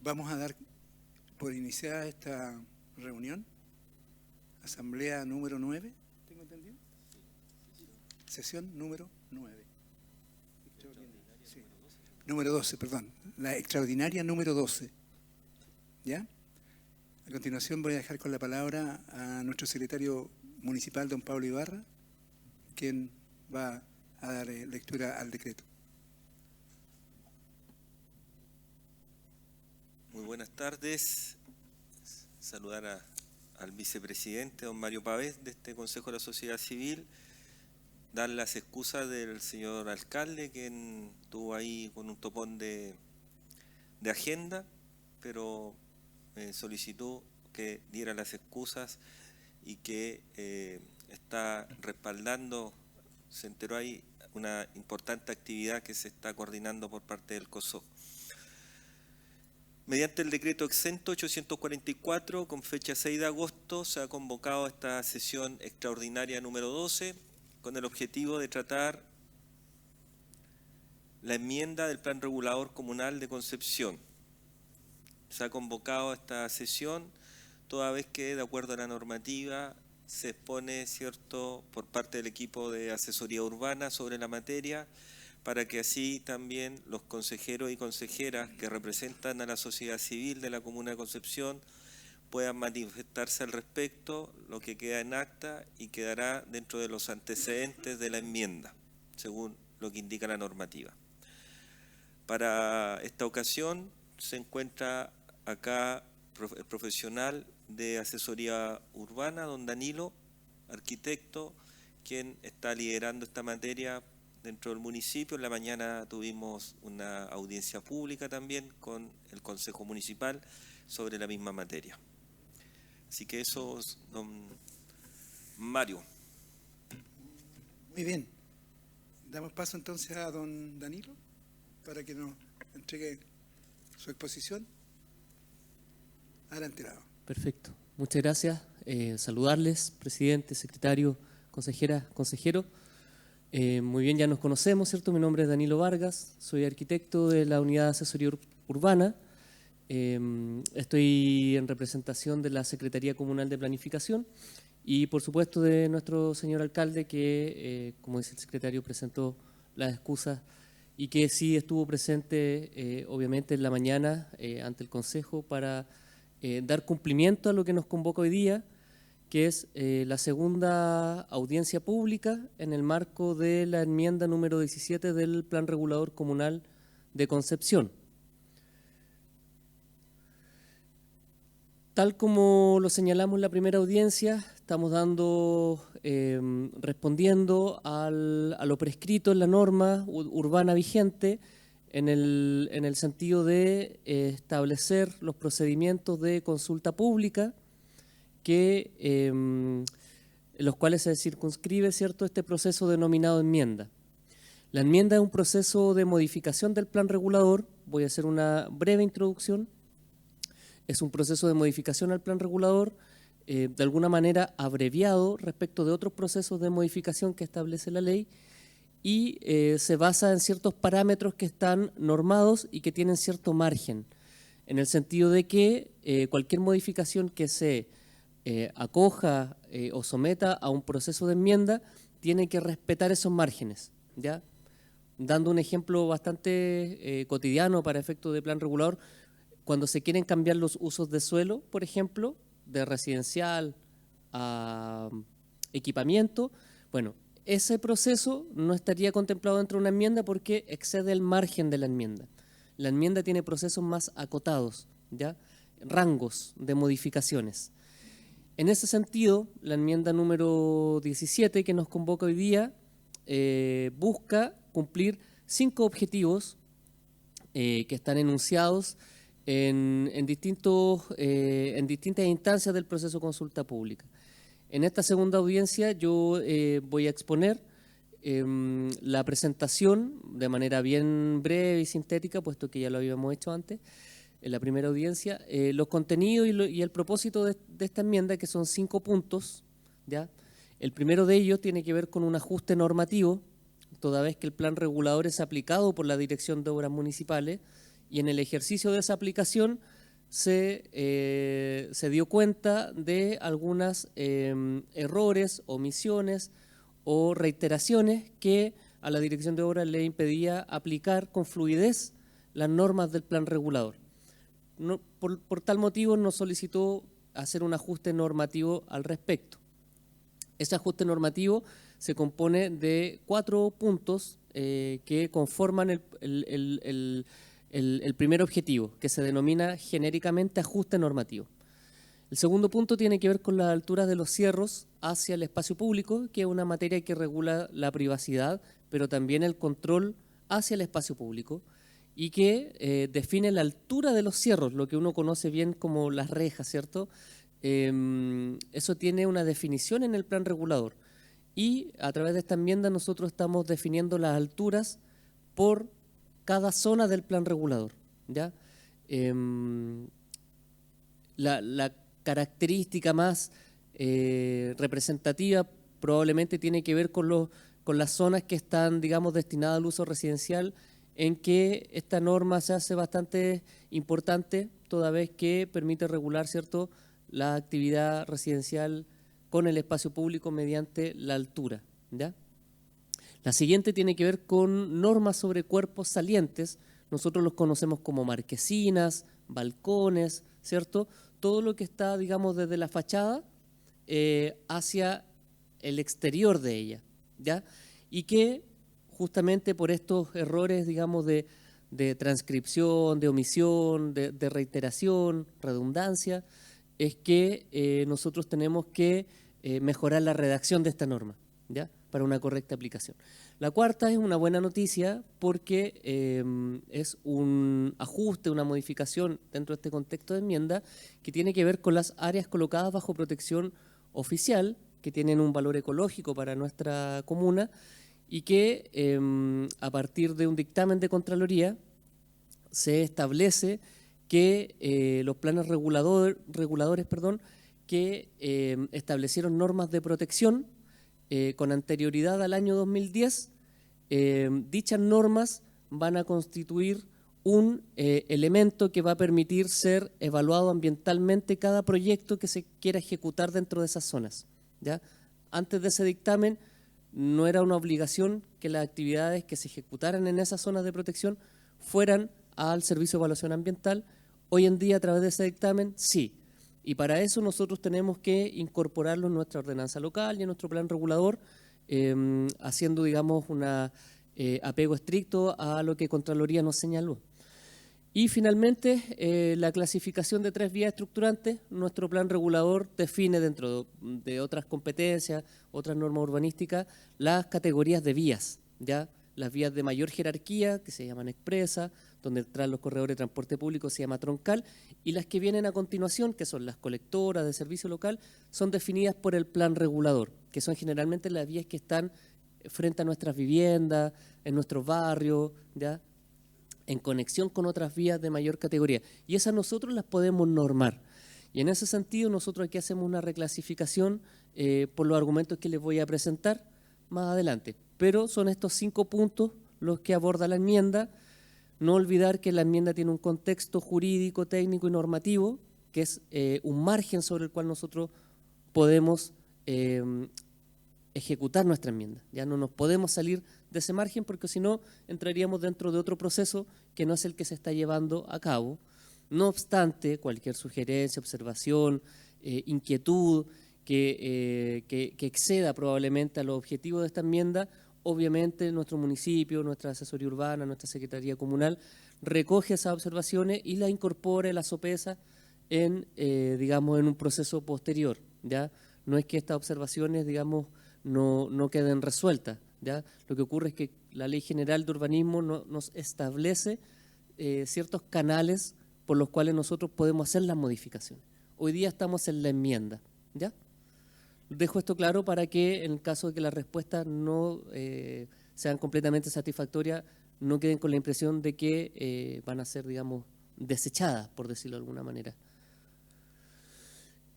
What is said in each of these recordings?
Vamos a dar por iniciada esta reunión, asamblea número 9, ¿tengo entendido? Sesión número 9. Sí. Número 12, perdón. La extraordinaria número 12. ¿Ya? A continuación voy a dejar con la palabra a nuestro secretario municipal, don Pablo Ibarra, quien va a dar lectura al decreto. Muy buenas tardes. Saludar al vicepresidente, don Mario Pavés, de este Consejo de la Sociedad Civil. Dar las excusas del señor alcalde, quien estuvo ahí con un topón de agenda, pero me solicitó que diera las excusas y que está respaldando, se enteró ahí, una importante actividad que se está coordinando por parte del COSOC. Mediante el decreto exento 844, con fecha 6 de agosto, se ha convocado esta sesión extraordinaria número 12 con el objetivo de tratar la enmienda del Plan Regulador Comunal de Concepción. Se ha convocado esta sesión toda vez que, de acuerdo a la normativa, se expone, ¿cierto?, por parte del equipo de asesoría urbana sobre la materia, para que así también los consejeros y consejeras que representan a la sociedad civil de la Comuna de Concepción puedan manifestarse al respecto, lo que queda en acta y quedará dentro de los antecedentes de la enmienda, según lo que indica la normativa. Para esta ocasión se encuentra acá el profesional de asesoría urbana, don Danilo, arquitecto, quien está liderando esta materia dentro del municipio. En la mañana tuvimos una audiencia pública también con el Consejo Municipal sobre la misma materia. Así que eso, don Mario. Muy bien. Damos paso entonces a don Danilo para que nos entregue su exposición. Adelante, Lado. Perfecto. Muchas gracias. Saludarles, presidente, secretario, consejera, consejero. Muy bien, ya nos conocemos, ¿cierto? Mi nombre es Danilo Vargas, soy arquitecto de la Unidad de Asesoría Urbana. Estoy en representación de la Secretaría Comunal de Planificación y, por supuesto, de nuestro señor alcalde que, como dice el secretario, presentó las excusas y que sí estuvo presente, obviamente, en la mañana ante el Consejo para dar cumplimiento a lo que nos convoca hoy día, que es la segunda audiencia pública en el marco de la enmienda número 17 del Plan Regulador Comunal de Concepción. Tal como lo señalamos en la primera audiencia, estamos respondiendo a lo prescrito en la norma urbana vigente en el sentido de establecer los procedimientos de consulta pública en los cuales se circunscribe, ¿cierto?, este proceso denominado enmienda. La enmienda es un proceso de modificación del plan regulador. Voy a hacer una breve introducción. Es un proceso de modificación al plan regulador, de alguna manera abreviado respecto de otros procesos de modificación que establece la ley y se basa en ciertos parámetros que están normados y que tienen cierto margen, en el sentido de que cualquier modificación que se acoja o someta a un proceso de enmienda tiene que respetar esos márgenes, ¿ya? Dando un ejemplo bastante cotidiano para efectos de plan regulador, cuando se quieren cambiar los usos de suelo, por ejemplo, de residencial a equipamiento, bueno, ese proceso no estaría contemplado dentro de una enmienda porque excede el margen de la enmienda. La enmienda tiene procesos más acotados, ¿ya? Rangos de modificaciones. En ese sentido, la enmienda número 17 que nos convoca hoy día busca cumplir 5 objetivos que están enunciados en distintas instancias del proceso de consulta pública. En esta segunda audiencia yo voy a exponer la presentación de manera bien breve y sintética, puesto que ya lo habíamos hecho antes, en la primera audiencia, los contenidos y el propósito de esta enmienda, que son 5 puntos, ¿ya? El primero de ellos tiene que ver con un ajuste normativo, toda vez que el plan regulador es aplicado por la Dirección de Obras Municipales y en el ejercicio de esa aplicación se dio cuenta de algunos errores, omisiones o reiteraciones que a la Dirección de Obras le impedía aplicar con fluidez las normas del plan regulador. Por tal motivo nos solicitó hacer un ajuste normativo al respecto. Ese ajuste normativo se compone de 4 puntos que conforman el primer objetivo, que se denomina genéricamente ajuste normativo. El segundo punto tiene que ver con las alturas de los cierros hacia el espacio público, que es una materia que regula la privacidad, pero también el control hacia el espacio público, y que define la altura de los cierros, lo que uno conoce bien como las rejas, ¿cierto? Eso tiene una definición en el plan regulador. Y a través de esta enmienda nosotros estamos definiendo las alturas por cada zona del plan regulador, ¿ya? La característica más representativa probablemente tiene que ver con las zonas que están, digamos, destinadas al uso residencial, en que esta norma se hace bastante importante, toda vez que permite regular, ¿cierto?, la actividad residencial con el espacio público mediante la altura, ¿ya? La siguiente tiene que ver con normas sobre cuerpos salientes. Nosotros los conocemos como marquesinas, balcones, ¿cierto? Todo lo que está, digamos, desde la fachada hacia el exterior de ella, ¿ya? Y que justamente por estos errores, digamos, de transcripción, de omisión, de reiteración, redundancia, es que nosotros tenemos que mejorar la redacción de esta norma, ¿ya?, para una correcta aplicación. La cuarta es una buena noticia porque es un ajuste, una modificación dentro de este contexto de enmienda que tiene que ver con las áreas colocadas bajo protección oficial, que tienen un valor ecológico para nuestra comuna y que a partir de un dictamen de Contraloría se establece que los planes reguladores que establecieron normas de protección con anterioridad al año 2010, dichas normas van a constituir un elemento que va a permitir ser evaluado ambientalmente cada proyecto que se quiera ejecutar dentro de esas zonas, ¿ya? Antes de ese dictamen no era una obligación que las actividades que se ejecutaran en esas zonas de protección fueran al Servicio de Evaluación Ambiental. Hoy en día, a través de ese dictamen, sí. Y para eso nosotros tenemos que incorporarlo en nuestra ordenanza local y en nuestro plan regulador, haciendo, digamos, un apego estricto a lo que Contraloría nos señaló. Y finalmente, la clasificación de 3 vías estructurantes. Nuestro plan regulador define dentro de otras competencias, otras normas urbanísticas, las categorías de vías, ¿ya? Las vías de mayor jerarquía, que se llaman expresa, donde entran los corredores de transporte público, se llama troncal, y las que vienen a continuación, que son las colectoras de servicio local, son definidas por el plan regulador, que son generalmente las vías que están frente a nuestras viviendas, en nuestros barrios, ¿ya?, en conexión con otras vías de mayor categoría. Y esas nosotros las podemos normar. Y en ese sentido nosotros aquí hacemos una reclasificación por los argumentos que les voy a presentar más adelante. Pero son estos 5 puntos los que aborda la enmienda. No olvidar que la enmienda tiene un contexto jurídico, técnico y normativo, que es un margen sobre el cual nosotros podemos ejecutar nuestra enmienda. Ya no nos podemos salir de ese margen porque si no entraríamos dentro de otro proceso que no es el que se está llevando a cabo. No obstante, cualquier sugerencia, observación, inquietud que exceda probablemente a los objetivos de esta enmienda, obviamente nuestro municipio, nuestra asesoría urbana, nuestra secretaría comunal recoge esas observaciones y las incorpora, las sopesa digamos, en un proceso posterior, ¿ya? No es que estas observaciones, digamos, no queden resueltas, ¿ya? Lo que ocurre es que la Ley General de Urbanismo nos establece ciertos canales por los cuales nosotros podemos hacer las modificaciones. Hoy día estamos en la enmienda, ¿ya? Dejo esto claro para que en el caso de que las respuestas no sean completamente satisfactorias, no queden con la impresión de que van a ser, digamos, desechadas, por decirlo de alguna manera.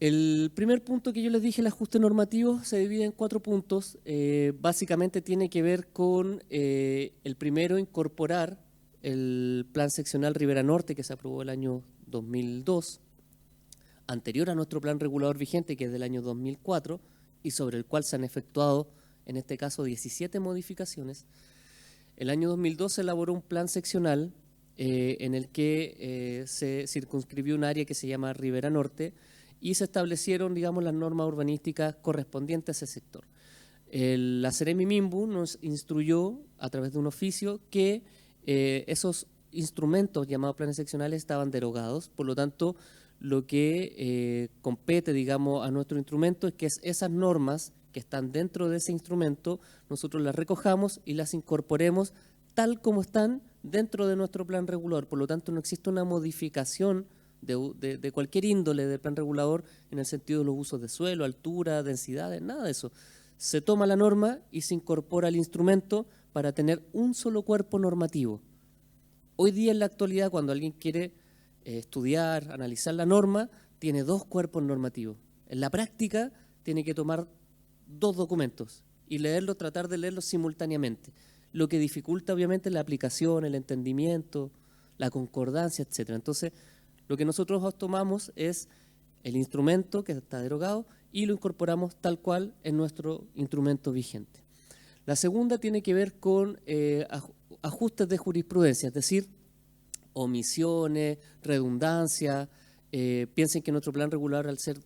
El primer punto que yo les dije, el ajuste normativo, se divide en 4 puntos. Básicamente tiene que ver con, el primero, incorporar el plan seccional Ribera Norte, que se aprobó el año 2002, anterior a nuestro plan regulador vigente, que es del año 2004, y sobre el cual se han efectuado, en este caso, 17 modificaciones. El año 2002 se elaboró un plan seccional en el que se circunscribió un área que se llama Ribera Norte y se establecieron, digamos, las normas urbanísticas correspondientes a ese sector. La Seremi Minbu nos instruyó a través de un oficio que esos instrumentos llamados planes seccionales estaban derogados, por lo tanto, lo que compete, digamos, a nuestro instrumento es que esas normas que están dentro de ese instrumento, nosotros las recojamos y las incorporemos tal como están dentro de nuestro plan regulador. Por lo tanto, no existe una modificación de cualquier índole del plan regulador en el sentido de los usos de suelo, altura, densidades, nada de eso. Se toma la norma y se incorpora al instrumento para tener un solo cuerpo normativo. Hoy día, en la actualidad, cuando alguien quiere estudiar, analizar la norma, tiene dos cuerpos normativos. En la práctica, tiene que tomar dos documentos y tratar de leerlos simultáneamente, lo que dificulta obviamente la aplicación, el entendimiento, la concordancia, etc. Entonces, lo que nosotros tomamos es el instrumento que está derogado y lo incorporamos tal cual en nuestro instrumento vigente. La segunda tiene que ver con ajustes de jurisprudencia, es decir, omisiones, redundancia. Piensen que nuestro plan regulador, al ser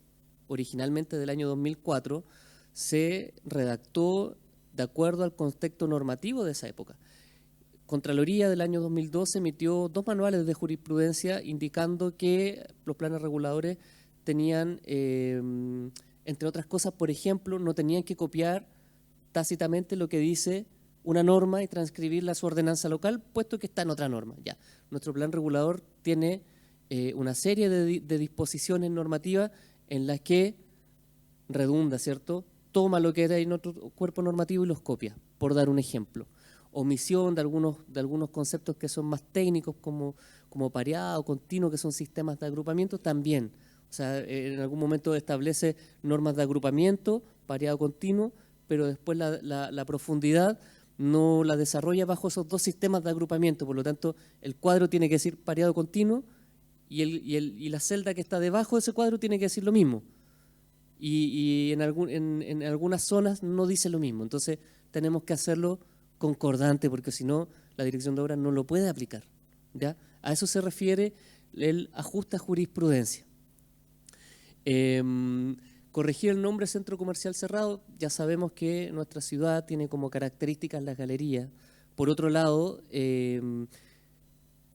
originalmente del año 2004, se redactó de acuerdo al contexto normativo de esa época. Contraloría del año 2012 emitió 2 manuales de jurisprudencia indicando que los planes reguladores tenían, entre otras cosas, por ejemplo, no tenían que copiar tácitamente lo que dice una norma y transcribirla a su ordenanza local, puesto que está en otra norma. Ya, nuestro plan regulador tiene una serie de disposiciones normativas en las que redunda, ¿cierto? Toma lo que era en otro cuerpo normativo y los copia, por dar un ejemplo. Omisión de algunos conceptos que son más técnicos, como pareado, continuo, que son sistemas de agrupamiento, también. O sea, en algún momento establece normas de agrupamiento, pareado continuo, pero después la profundidad no la desarrolla bajo esos dos sistemas de agrupamiento. Por lo tanto, el cuadro tiene que decir pareado continuo y la celda que está debajo de ese cuadro tiene que decir lo mismo. Y en algunas zonas no dice lo mismo. Entonces, tenemos que hacerlo concordante, porque si no, la dirección de obras no lo puede aplicar, ¿ya? A eso se refiere el ajuste a jurisprudencia. Corregir el nombre Centro Comercial Cerrado. Ya sabemos que nuestra ciudad tiene como características las galerías. Por otro lado,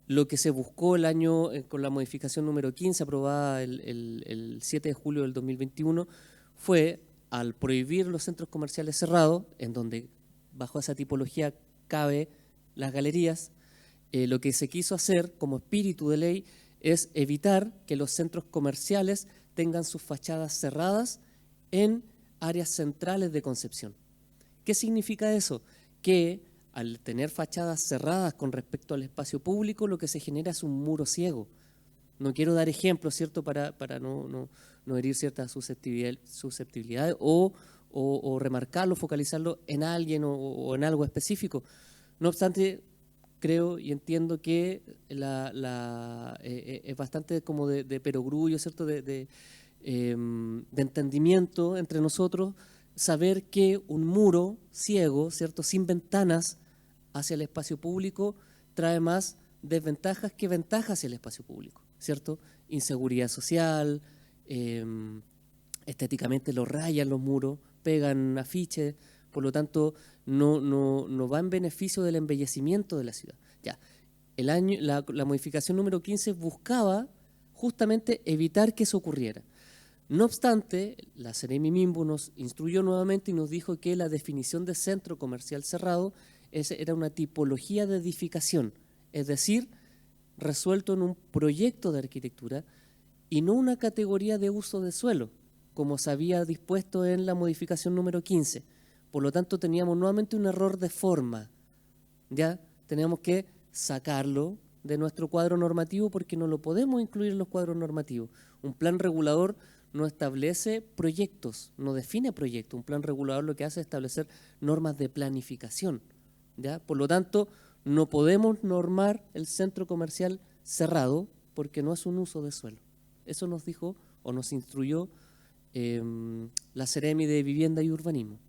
lo que se buscó el año con la modificación número 15 aprobada el 7 de julio del 2021 fue, al prohibir los centros comerciales cerrados, en donde bajo esa tipología cabe las galerías, lo que se quiso hacer como espíritu de ley es evitar que los centros comerciales tengan sus fachadas cerradas en áreas centrales de Concepción. ¿Qué significa eso? Que al tener fachadas cerradas con respecto al espacio público, lo que se genera es un muro ciego. No quiero dar ejemplos, ¿cierto?, para no herir ciertas susceptibilidades o remarcarlo, focalizarlo en alguien o en algo específico. No obstante, creo y entiendo que es bastante como de perogrullo, ¿cierto?, de entendimiento entre nosotros, saber que un muro ciego, ¿cierto?, sin ventanas hacia el espacio público, trae más desventajas que ventajas hacia el espacio público, ¿cierto? Inseguridad social, estéticamente lo rayan los muros, pegan afiches, por lo tanto no va en beneficio del embellecimiento de la ciudad. Ya, la modificación número 15 buscaba justamente evitar que eso ocurriera. No obstante, la Seremi Minbu nos instruyó nuevamente y nos dijo que la definición de centro comercial cerrado era una tipología de edificación, es decir, resuelto en un proyecto de arquitectura y no una categoría de uso de suelo, como se había dispuesto en la modificación número 15. Por lo tanto, teníamos nuevamente un error de forma. Ya teníamos que sacarlo de nuestro cuadro normativo porque no lo podemos incluir en los cuadros normativos. Un plan regulador no establece proyectos, no define proyectos. Un plan regulador lo que hace es establecer normas de planificación, ¿ya? Por lo tanto, no podemos normar el centro comercial cerrado porque no es un uso de suelo. Eso nos dijo o nos instruyó la Seremi de Vivienda y Urbanismo.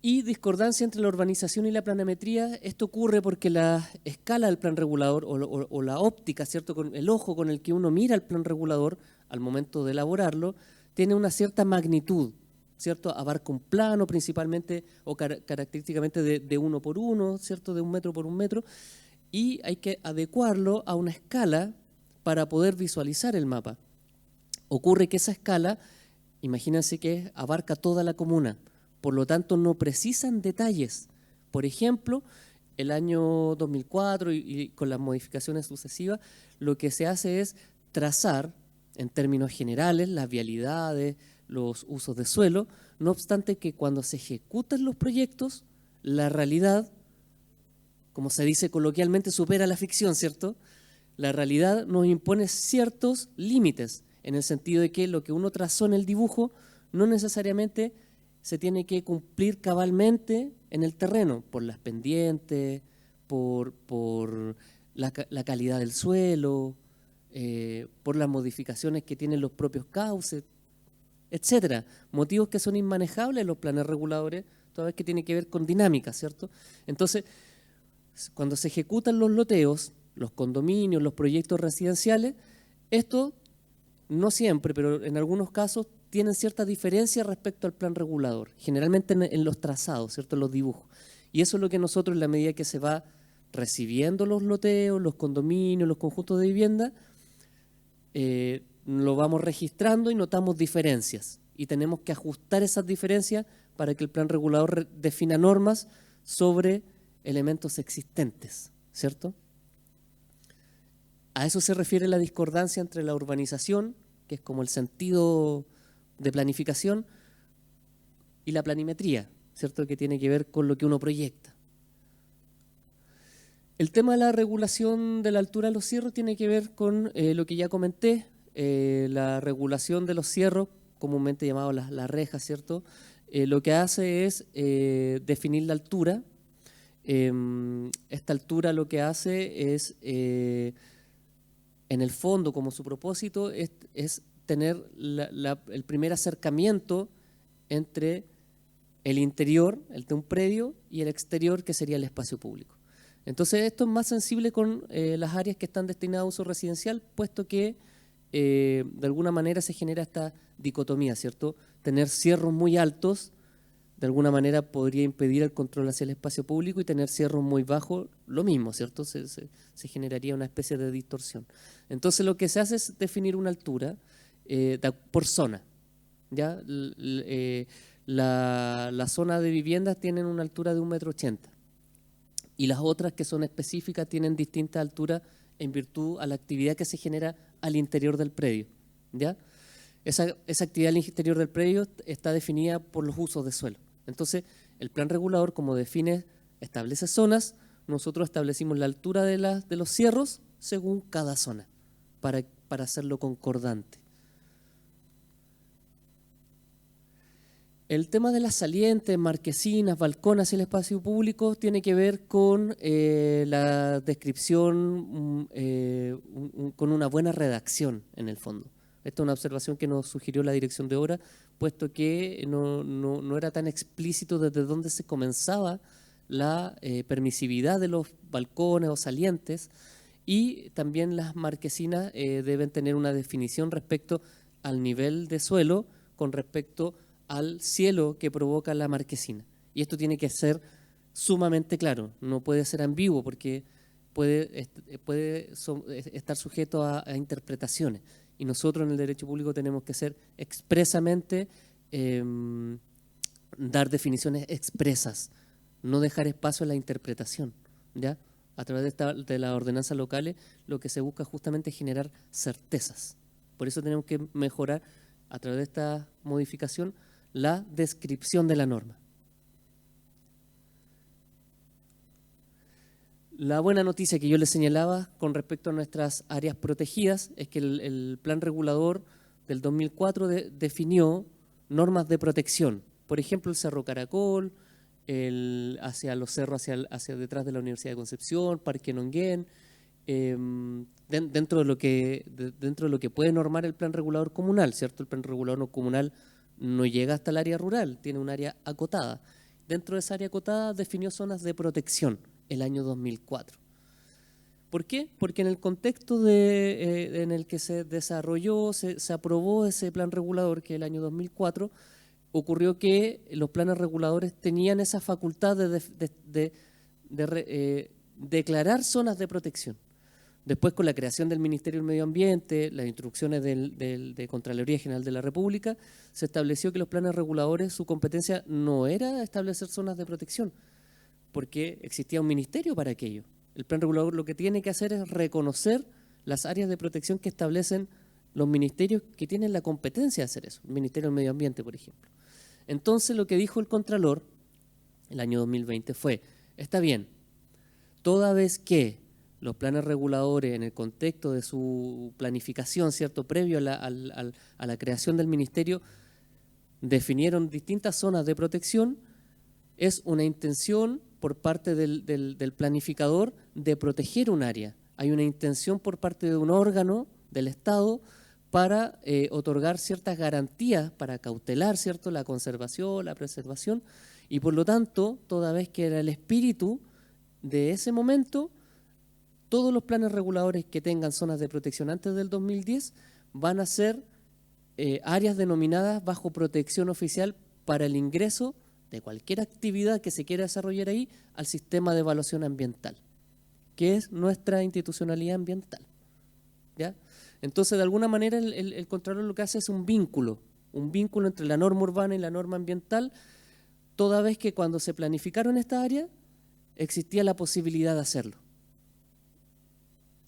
Y discordancia entre la urbanización y la planimetría. Esto ocurre porque la escala del plan regulador o la óptica, ¿cierto?, con el ojo con el que uno mira el plan regulador al momento de elaborarlo, tiene una cierta magnitud, ¿cierto? Abarca un plano principalmente o característicamente de 1 por 1, ¿cierto?, de 1 metro por 1 metro, y hay que adecuarlo a una escala para poder visualizar el mapa. Ocurre que esa escala, imagínense que abarca toda la comuna, por lo tanto no precisan detalles. Por ejemplo, el año 2004 y con las modificaciones sucesivas, lo que se hace es trazar en términos generales las vialidades, los usos de suelo, no obstante que cuando se ejecutan los proyectos, la realidad, como se dice coloquialmente, supera la ficción, ¿cierto? La realidad nos impone ciertos límites, en el sentido de que lo que uno trazó en el dibujo no necesariamente se tiene que cumplir cabalmente en el terreno, por las pendientes, por la calidad del suelo, por las modificaciones que tienen los propios cauces, etcétera. Motivos que son inmanejables en los planes reguladores, toda vez que tiene que ver con dinámica, ¿cierto? Entonces, cuando se ejecutan los loteos, los condominios, los proyectos residenciales, esto no siempre, pero en algunos casos tienen cierta diferencia respecto al plan regulador, generalmente en los trazados, ¿cierto?, en los dibujos. Y eso es lo que nosotros, en la medida que se va recibiendo los loteos, los condominios, los conjuntos de vivienda, lo vamos registrando y notamos diferencias. Y tenemos que ajustar esas diferencias para que el plan regulador defina normas sobre elementos existentes, ¿cierto? A eso se refiere la discordancia entre la urbanización, que es como el sentido de planificación, y la planimetría, ¿cierto?, que tiene que ver con lo que uno proyecta. El tema de la regulación de la altura de los cierros tiene que ver con lo que ya comenté, la regulación de los cierros, comúnmente llamados las rejas, ¿cierto? Lo que hace es definir la altura. Esta altura lo que hace es, en el fondo, como su propósito, es tener el primer acercamiento entre el interior, el de un predio, y el exterior, que sería el espacio público. Entonces, esto es más sensible con las áreas que están destinadas a uso residencial, puesto que de alguna manera se genera esta dicotomía, ¿cierto? Tener cierros muy altos, de alguna manera podría impedir el control hacia el espacio público, y tener cierros muy bajos, lo mismo, ¿cierto? Se generaría una especie de distorsión. Entonces, lo que se hace es definir una altura por zona, ¿ya? La zona de viviendas tienen una altura de 1,80 m, y las otras que son específicas tienen distintas alturas en virtud a la actividad que se genera al interior del predio, ¿ya? Esa actividad al interior del predio está definida por los usos de suelo. Entonces, el plan regulador, como establece zonas, nosotros establecimos la altura de los cierros según cada zona, para hacerlo concordante. El tema de las salientes, marquesinas, balcones y el espacio público tiene que ver con la descripción, con una buena redacción en el fondo. Esta es una observación que nos sugirió la dirección de obra, puesto que no era tan explícito desde dónde se comenzaba la permisividad de los balcones o salientes, y también las marquesinas deben tener una definición respecto al nivel de suelo con respecto al cielo que provoca la marquesina. Y esto tiene que ser sumamente claro, no puede ser ambiguo, porque puede estar sujeto a interpretaciones. Y nosotros en el derecho público tenemos que ser expresamente, dar definiciones expresas, no dejar espacio a la interpretación, ¿ya? A través de las ordenanzas locales, lo que se busca justamente es generar certezas. Por eso tenemos que mejorar, a través de esta modificación, la descripción de la norma. La buena noticia que yo les señalaba con respecto a nuestras áreas protegidas es que el plan regulador del 2004 definió normas de protección. Por ejemplo, el Cerro Caracol, hacia los cerros, hacia detrás de la Universidad de Concepción, Parque Nonguén, dentro de lo que puede normar el plan regulador comunal, ¿cierto? El plan regulador comunal no llega hasta el área rural, tiene un área acotada. Dentro de esa área acotada definió zonas de protección el año 2004. ¿Por qué? Porque en el contexto en el que se desarrolló, se aprobó ese plan regulador, que es el año 2004, ocurrió que los planes reguladores tenían esa facultad de declarar zonas de protección. Después, con la creación del Ministerio del Medio Ambiente, las instrucciones de Contraloría General de la República, se estableció que los planes reguladores, su competencia no era establecer zonas de protección, porque existía un ministerio para aquello. El plan regulador lo que tiene que hacer es reconocer las áreas de protección que establecen los ministerios que tienen la competencia de hacer eso, el Ministerio del Medio Ambiente, por ejemplo. Entonces, lo que dijo el Contralor el año 2020 fue, está bien, toda vez que los planes reguladores en el contexto de su planificación, ¿cierto?, previo a la creación del ministerio, definieron distintas zonas de protección, es una intención por parte del planificador de proteger un área. Hay una intención por parte de un órgano del Estado para otorgar ciertas garantías, para cautelar, ¿cierto?, la conservación, la preservación, y por lo tanto, toda vez que era el espíritu de ese momento, todos los planes reguladores que tengan zonas de protección antes del 2010 van a ser áreas denominadas bajo protección oficial para el ingreso de cualquier actividad que se quiera desarrollar ahí al sistema de evaluación ambiental, que es nuestra institucionalidad ambiental, ¿ya? Entonces, de alguna manera, el Contralor lo que hace es un vínculo entre la norma urbana y la norma ambiental, toda vez que cuando se planificaron esta área existía la posibilidad de hacerlo.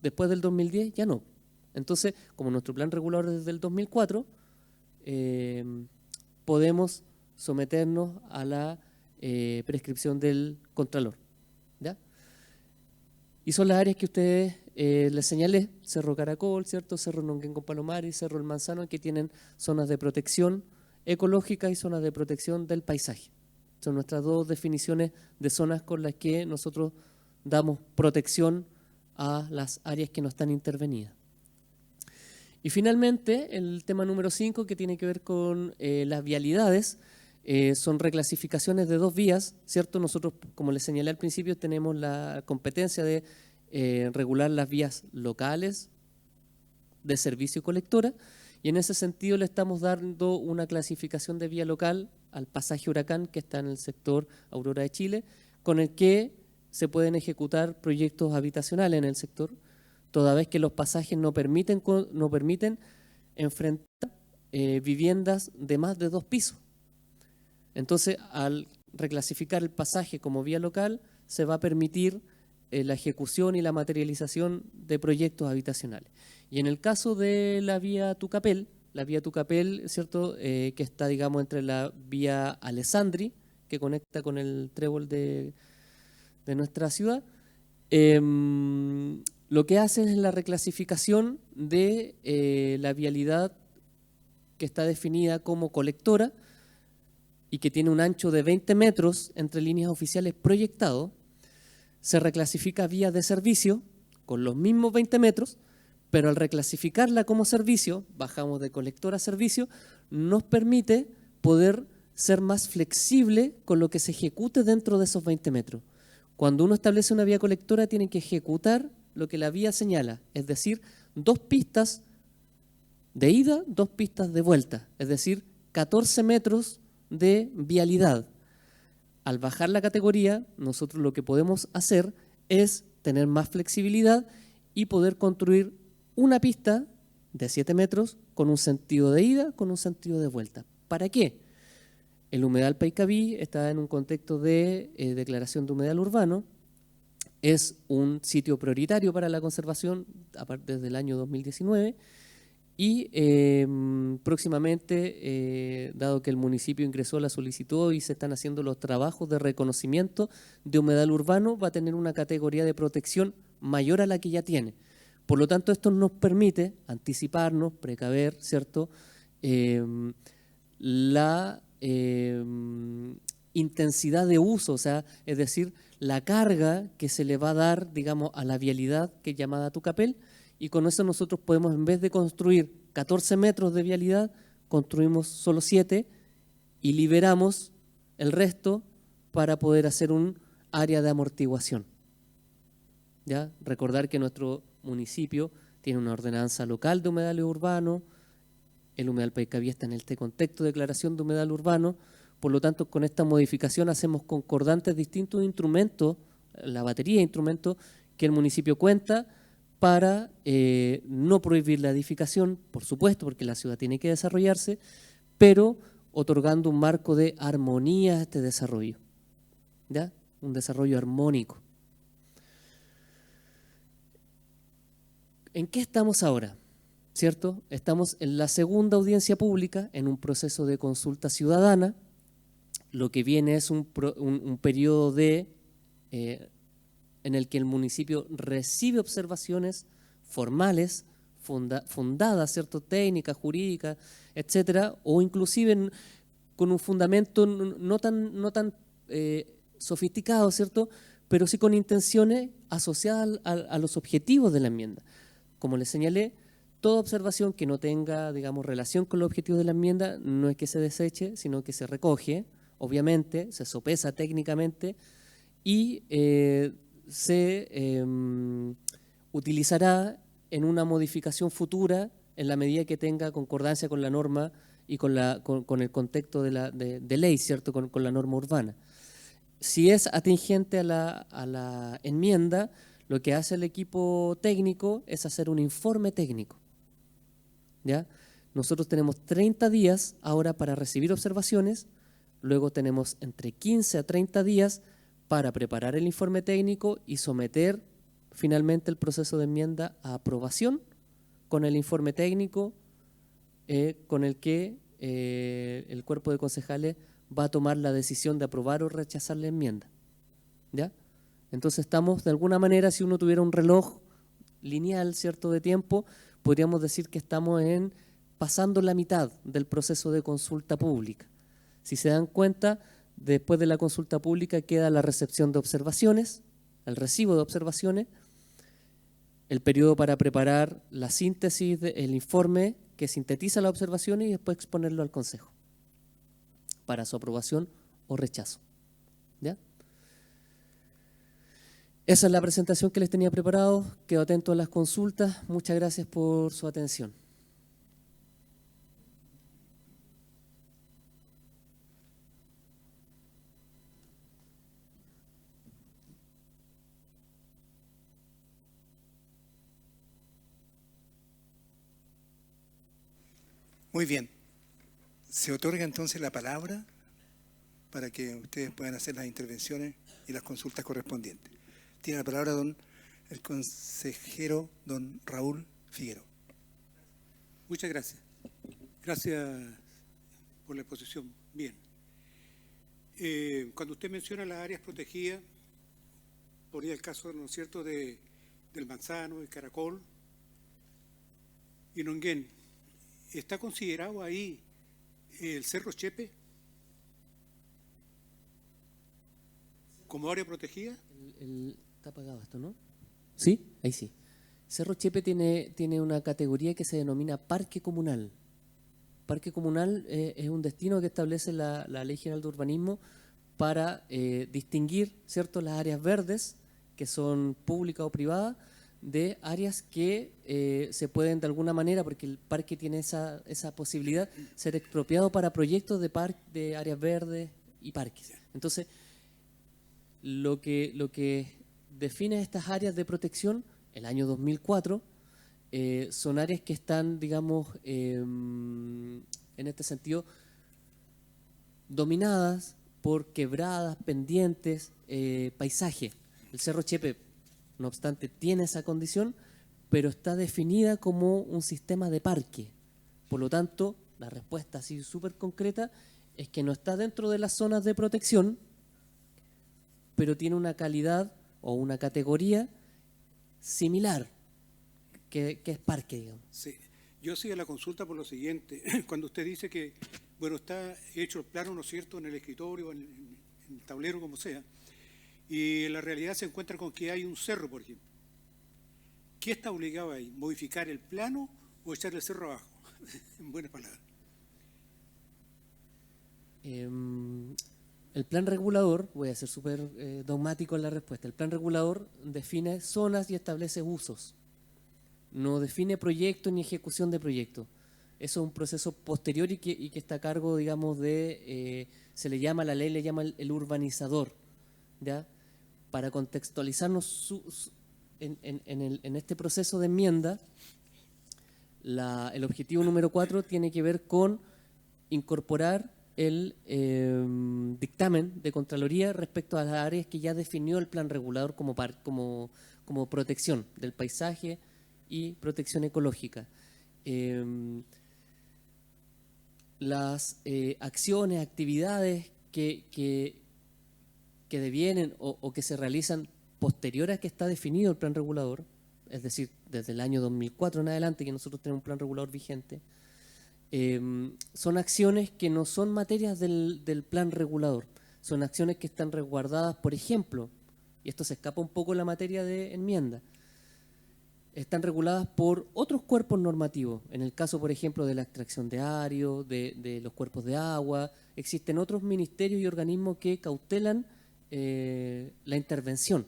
Después del 2010 ya no. Entonces, como nuestro plan regulador es desde el 2004, podemos someternos a la prescripción del Contralor, ¿ya? Y son las áreas que ustedes les señalé, Cerro Caracol, ¿cierto?, Cerro Nonguén con Palomares, Cerro El Manzano, que tienen zonas de protección ecológica y zonas de protección del paisaje. Son nuestras dos definiciones de zonas con las que nosotros damos protección a las áreas que no están intervenidas. Y finalmente, el tema número 5, que tiene que ver con las vialidades, son reclasificaciones de 2 vías, ¿cierto? Nosotros, como les señalé al principio, tenemos la competencia de regular las vías locales de servicio y colectora, y en ese sentido le estamos dando una clasificación de vía local al pasaje Huracán, que está en el sector Aurora de Chile, con el que se pueden ejecutar proyectos habitacionales en el sector, toda vez que los pasajes no permiten enfrentar viviendas de más de 2 pisos. Entonces, al reclasificar el pasaje como vía local, se va a permitir la ejecución y la materialización de proyectos habitacionales. Y en el caso de la vía Tucapel, ¿cierto?, que está, digamos, entre la vía Alessandri, que conecta con el trébol de nuestra ciudad, lo que hace es la reclasificación de la vialidad que está definida como colectora y que tiene un ancho de 20 metros entre líneas oficiales proyectado, se reclasifica vía de servicio con los mismos 20 metros, pero al reclasificarla como servicio, bajamos de colectora a servicio, nos permite poder ser más flexible con lo que se ejecute dentro de esos 20 metros. Cuando uno establece una vía colectora, tiene que ejecutar lo que la vía señala, es decir, 2 pistas de ida, 2 pistas de vuelta, es decir, 14 metros de vialidad. Al bajar la categoría, nosotros lo que podemos hacer es tener más flexibilidad y poder construir una pista de 7 metros con un sentido de ida, con un sentido de vuelta. ¿Para qué? El humedal Paicaví está en un contexto de declaración de humedal urbano, es un sitio prioritario para la conservación desde el año 2019 y próximamente, dado que el municipio ingresó la solicitud y se están haciendo los trabajos de reconocimiento de humedal urbano, va a tener una categoría de protección mayor a la que ya tiene. Por lo tanto, esto nos permite anticiparnos, precaver, ¿cierto?, la intensidad de uso, o sea, es decir, la carga que se le va a dar, digamos, a la vialidad que es llamada Tucapel, y con eso nosotros podemos, en vez de construir 14 metros de vialidad, construimos solo 7 y liberamos el resto para poder hacer un área de amortiguación. ¿Ya? Recordar que nuestro municipio tiene una ordenanza local de humedales urbanos, el humedal Paicavía está en este contexto de declaración de humedal urbano, por lo tanto con esta modificación hacemos concordantes distintos instrumentos, la batería de instrumentos que el municipio cuenta para no prohibir la edificación, por supuesto, porque la ciudad tiene que desarrollarse, pero otorgando un marco de armonía a este desarrollo, ¿ya? Un desarrollo armónico. ¿En qué estamos ahora? ¿Cierto? Estamos en la segunda audiencia pública, en un proceso de consulta ciudadana. Lo que viene es un periodo en el que el municipio recibe observaciones formales, fundadas, ¿cierto? Técnicas, jurídicas, etcétera, o inclusive con un fundamento no tan sofisticado, ¿cierto? Pero sí con intenciones asociadas a los objetivos de la enmienda. Como les señalé, toda observación que no tenga, digamos, relación con los objetivos de la enmienda no es que se deseche, sino que se recoge, obviamente, se sopesa técnicamente y se utilizará en una modificación futura en la medida que tenga concordancia con la norma y con el contexto de ley, ¿cierto? Con la norma urbana. Si es atingente a la enmienda, lo que hace el equipo técnico es hacer un informe técnico, ¿ya? Nosotros tenemos 30 días ahora para recibir observaciones, luego tenemos entre 15 a 30 días para preparar el informe técnico y someter finalmente el proceso de enmienda a aprobación con el informe técnico con el que el cuerpo de concejales va a tomar la decisión de aprobar o rechazar la enmienda, ¿ya? Entonces estamos, de alguna manera, si uno tuviera un reloj lineal, ¿cierto?, de tiempo, podríamos decir que estamos pasando la mitad del proceso de consulta pública. Si se dan cuenta, después de la consulta pública queda la recepción de observaciones, el recibo de observaciones, el periodo para preparar la síntesis del informe que sintetiza las observaciones y después exponerlo al Consejo para su aprobación o rechazo, ¿ya? Esa es la presentación que les tenía preparado. Quedo atento a las consultas. Muchas gracias por su atención. Muy bien. Se otorga entonces la palabra para que ustedes puedan hacer las intervenciones y las consultas correspondientes. Tiene la palabra el consejero don Raúl Figueroa. Muchas gracias. Gracias por la exposición. Bien. Cuando usted menciona las áreas protegidas, ponía el caso, ¿no es cierto?, del Manzano, el Caracol y Nonguén. ¿Está considerado ahí el Cerro Chepe como área protegida? Está apagado esto, ¿no? Sí, ahí sí. Cerro Chepe tiene una categoría que se denomina parque comunal. Parque comunal es un destino que establece la Ley General de Urbanismo para distinguir, ¿cierto?, las áreas verdes, que son públicas o privadas, de áreas que se pueden de alguna manera, porque el parque tiene esa posibilidad, ser expropiado para proyectos de áreas verdes y parques. Entonces, lo que define estas áreas de protección, el año 2004, son áreas que están, digamos, en este sentido, dominadas por quebradas, pendientes, paisaje. El Cerro Chepe, no obstante, tiene esa condición, pero está definida como un sistema de parque. Por lo tanto, la respuesta así súper concreta es que no está dentro de las zonas de protección, pero tiene una calidad o una categoría similar, que es parque, digamos. Sí. Yo hacía la consulta por lo siguiente. Cuando usted dice que, bueno, está hecho el plano, ¿no es cierto?, en el escritorio, el tablero como sea, y en la realidad se encuentra con que hay un cerro, por ejemplo. ¿Qué está obligado ahí? ¿Modificar el plano o echar el cerro abajo? En buenas palabras. El plan regulador, voy a ser súper dogmático en la respuesta, el plan regulador define zonas y establece usos. No define proyectos ni ejecución de proyectos. Eso es un proceso posterior y que está a cargo, digamos, se le llama, la ley le llama el urbanizador, ¿ya? Para contextualizarnos en este proceso de enmienda, el objetivo número 4 tiene que ver con incorporar el dictamen de Contraloría respecto a las áreas que ya definió el plan regulador como protección del paisaje y protección ecológica. Las acciones, actividades que devienen o que se realizan posterior a que está definido el plan regulador, es decir, desde el año 2004 en adelante que nosotros tenemos un plan regulador vigente, son acciones que no son materias del plan regulador, son acciones que están resguardadas, por ejemplo, y esto se escapa un poco de la materia de enmienda, están reguladas por otros cuerpos normativos. En el caso, por ejemplo, de la extracción de ario, de los cuerpos de agua, existen otros ministerios y organismos que cautelan la intervención.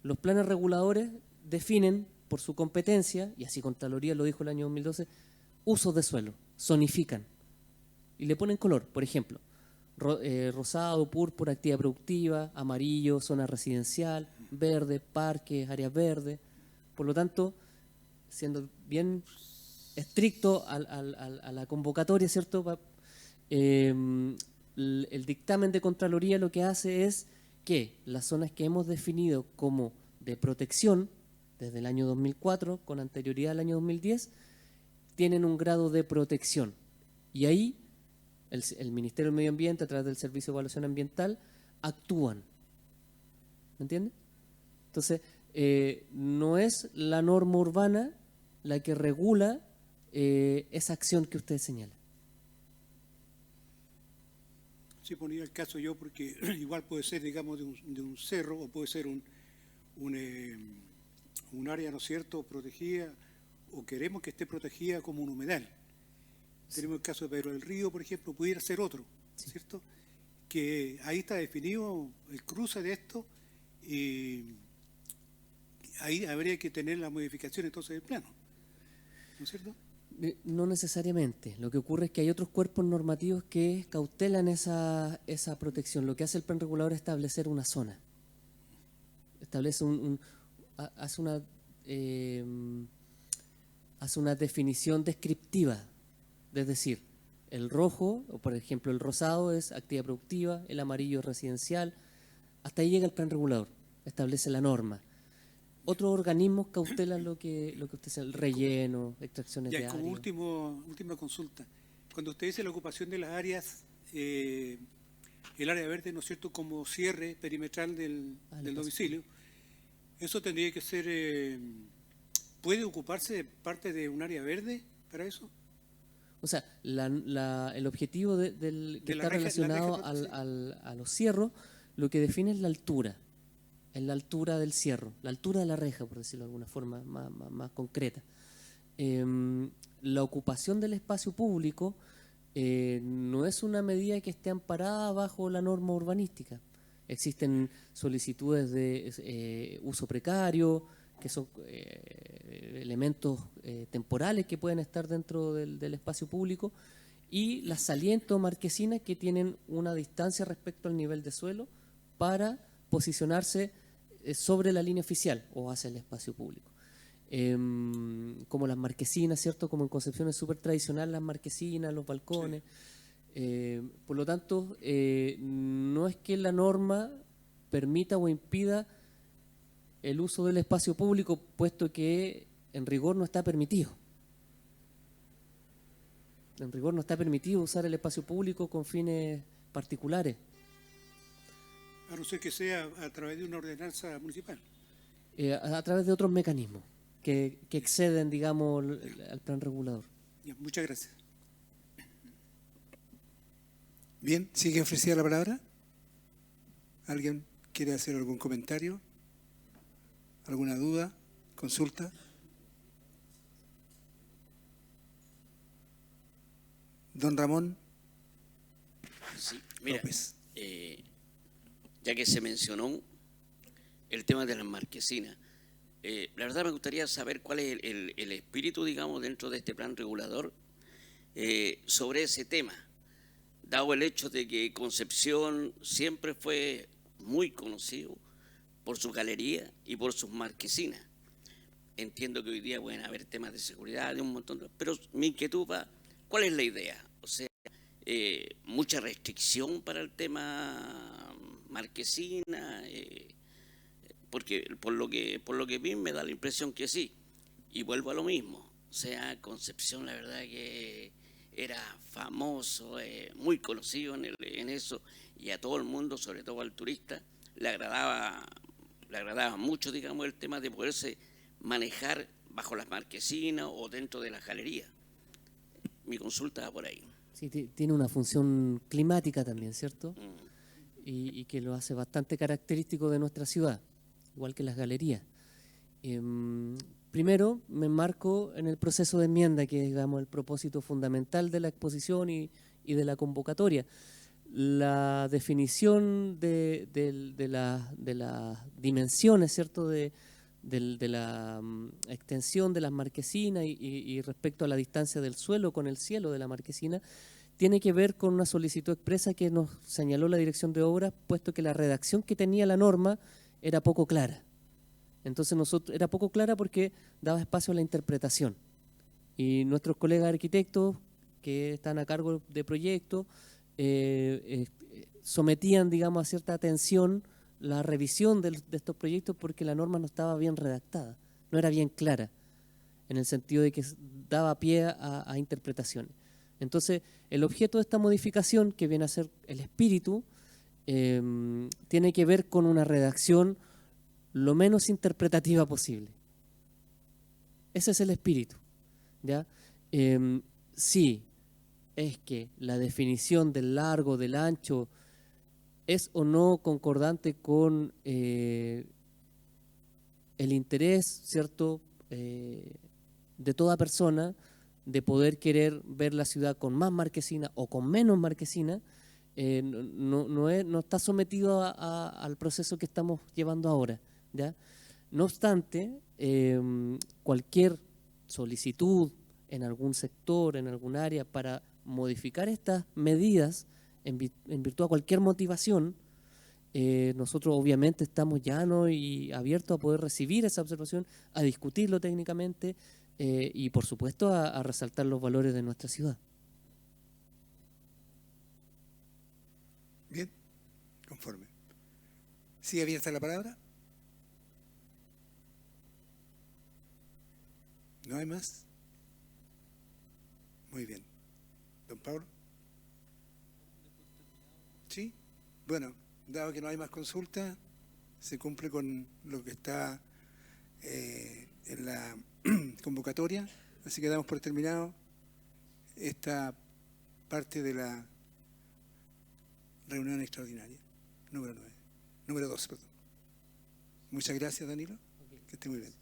Los planes reguladores definen por su competencia, y así Contraloría lo dijo el año 2012, usos de suelo, zonifican y le ponen color, por ejemplo, rosado, púrpura, actividad productiva, amarillo, zona residencial, verde, parques, áreas verdes. Por lo tanto, siendo bien estricto a la convocatoria, ¿cierto? El dictamen de Contraloría lo que hace es que las zonas que hemos definido como de protección desde el año 2004, con anterioridad al año 2010, tienen un grado de protección. Y ahí el Ministerio del Medio Ambiente, a través del Servicio de Evaluación Ambiental, actúan. ¿Me entiende? Entonces, no es la norma urbana la que regula esa acción que usted señala. Sí, ponía el caso yo porque igual puede ser, digamos, de un cerro o puede ser un área, ¿no es cierto?, protegida o queremos que esté protegida como un humedal. Sí. Tenemos el caso de Pedro del Río, por ejemplo, pudiera ser otro, sí, ¿cierto? Que ahí está definido el cruce de esto y ahí habría que tener la modificación entonces del plano, ¿no es cierto? No necesariamente. Lo que ocurre es que hay otros cuerpos normativos que cautelan esa protección. Lo que hace el plan regulador es establecer una zona. Establece hace una definición descriptiva. Es decir, el rojo, o por ejemplo el rosado es actividad productiva, el amarillo es residencial. Hasta ahí llega el plan regulador. Establece la norma. Otros organismos cautelan lo que usted dice, el relleno, extracciones de área. Como última consulta, cuando usted dice la ocupación de las áreas, el área verde, ¿no es cierto?, como cierre perimetral del domicilio, ¿eso tendría que ser, puede ocuparse parte de un área verde para eso? O sea, el objetivo que está relacionado a los cierros, lo que define es la altura. En la altura del cierro, la altura de la reja, por decirlo de alguna forma más concreta. La ocupación del espacio público no es una medida que esté amparada bajo la norma urbanística. Existen solicitudes de uso precario, que son elementos temporales que pueden estar dentro del espacio público, y las salientes o marquesinas que tienen una distancia respecto al nivel de suelo para posicionarse sobre la línea oficial o hacia el espacio público. Como las marquesinas, ¿cierto? Como en Concepción es súper tradicional las marquesinas, los balcones. Sí. Por lo tanto, no es que la norma permita o impida el uso del espacio público, puesto que en rigor no está permitido. En rigor no está permitido usar el espacio público con fines particulares. A no ser que sea a través de una ordenanza municipal. A través de otros mecanismos que exceden, digamos, al plan regulador. Bien, muchas gracias. Bien, ¿sigue ofrecida la palabra? ¿Alguien quiere hacer algún comentario? ¿Alguna duda? ¿Consulta? Don Ramón Sí, mira, López. ya que se mencionó el tema de las marquesinas, la verdad me gustaría saber cuál es el espíritu, digamos, dentro de este plan regulador sobre ese tema, dado el hecho de que Concepción siempre fue muy conocido por su galería y por sus marquesinas. Entiendo que hoy día pueden haber temas de seguridad, de un montón de... Pero mi inquietud va, ¿cuál es la idea? O sea, mucha restricción para el tema marquesina, porque por lo que vi me da la impresión que sí. Y vuelvo a lo mismo. O sea, Concepción, la verdad que era famoso, muy conocido en eso, y a todo el mundo, sobre todo al turista, le agradaba mucho, digamos, el tema de poderse manejar bajo las marquesinas o dentro de las galerías. Mi consulta va por ahí. Sí, tiene una función climática también, ¿cierto? Y que lo hace bastante característico de nuestra ciudad, igual que las galerías. Primero, me enmarco en el proceso de enmienda, que es, digamos, el propósito fundamental de la exposición y de la convocatoria. La definición de las dimensiones, ¿cierto?, de la extensión de las marquesinas y respecto a la distancia del suelo con el cielo de la marquesina, tiene que ver con una solicitud expresa que nos señaló la Dirección de Obras, puesto que la redacción que tenía la norma era poco clara. Entonces era poco clara porque daba espacio a la interpretación. Y nuestros colegas arquitectos que están a cargo de proyectos sometían, digamos, a cierta atención la revisión de estos proyectos porque la norma no estaba bien redactada, no era bien clara, en el sentido de que daba pie a interpretaciones. Entonces, el objeto de esta modificación, que viene a ser el espíritu, tiene que ver con una redacción lo menos interpretativa posible. Ese es el espíritu, ¿ya? Sí, es que la definición del largo, del ancho, es o no concordante con el interés, ¿cierto?, de toda persona de poder querer ver la ciudad con más marquesina o con menos marquesina, no está sometido al proceso que estamos llevando ahora, ¿ya? No obstante, cualquier solicitud en algún sector, en algún área, para modificar estas medidas en virtud de cualquier motivación, nosotros obviamente estamos llanos y abiertos a poder recibir esa observación, a discutirlo técnicamente y por supuesto a resaltar los valores de nuestra ciudad. Bien, conforme. ¿Sigue abierta la palabra? ¿No hay más? Muy bien. ¿Don Pablo? ¿Sí? Bueno, dado que no hay más consulta, se cumple con lo que está en la convocatoria, así que damos por terminado esta parte de la reunión extraordinaria, número 12, perdón. Muchas gracias, Danilo, que esté muy bien.